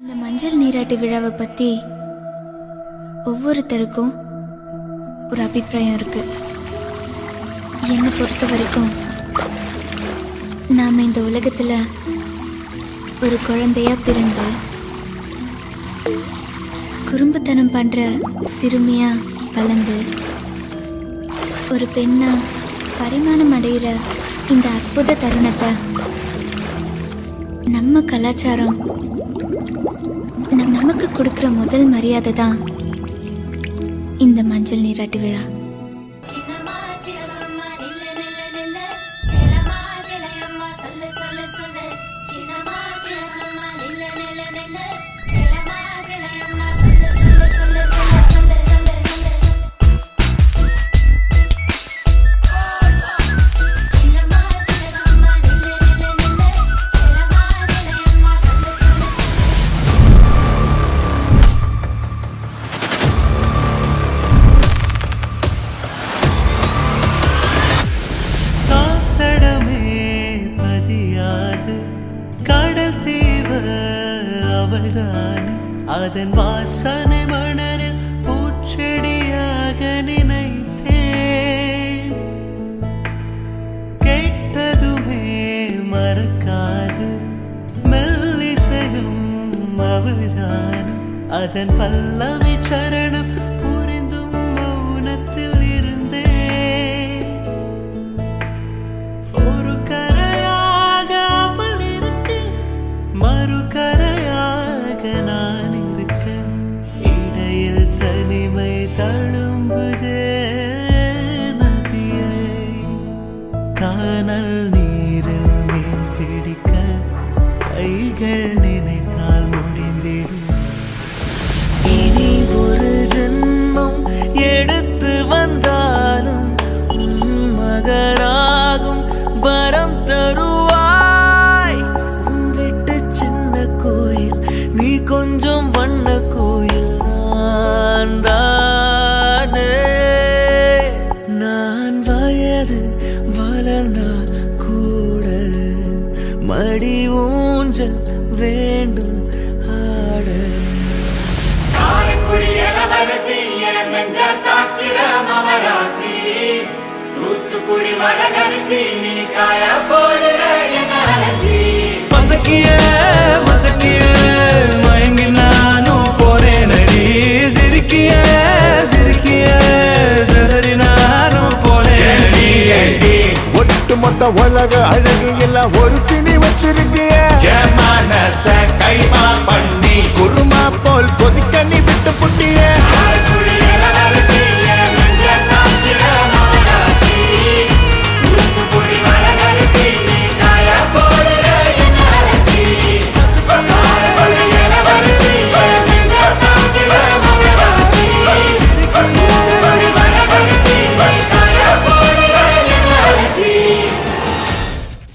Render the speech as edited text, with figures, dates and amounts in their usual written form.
இந்த மஞ்சள் நீராட்டு விழாவை பற்றி ஒவ்வொருத்தருக்கும் ஒரு அபிப்பிராயம் இருக்கு. என்னை பொறுத்த வரைக்கும் நாம் இந்த உலகத்தில் ஒரு குழந்தையா பிறந்து குறும்புத்தனம் பண்ணுற சிறுமியா வளர்ந்து ஒரு பெண்ணா பரிமாணம் அடைகிற இந்த அற்புத தருணத்தை நம்ம கலாச்சாரம் நமக்கு கொடுக்குற முதல் மரியாதை தான் இந்த மஞ்சள் நீராட்டு விழா. அதன் வாசனை மணலில் பூச்செடியாக நினைத்தேன். கேட்டதுமே மறக்காது மெல்லிசையும் அவள்தான். அதன் பல்லவி சரணம் புரிந்தும் மௌனத்தில் இருந்தேன். ஒரு கரையாக அவள் இருக்க, மறு கரையாக நான் இருக்க, இடையில் தனிமை தழும்புதே நதியை. கானல் நீரில் மீன் பிடிக்க கைகள் நினைத்தால் முடிந்திடும். இனி ஒரு ஜென்மம் எடுத்து வந்தாலும் மகனாகும் வரம் தருவாய். உன் வீட்டு சின்ன கோயில், நீ கொஞ்சம் வண்ண கோயில். நான் தானே, நான் வயது வளர்ந்தால் கூட மடி ஊஞ்சல் வேண்டும் ஆட. தூத்துக்குடி வரகரிசி நீ காய போடுற மசக்கிய மசக்கிய மயங்கி நானும் போனேன் அடி. சிரிக்கிய சிரிக்கிய சதறி நானும் போனேன் அடி. ஒட்டு மொத்த உலக அழகு எல்லாம் ஒரு திணி வச்சிருக்கிய.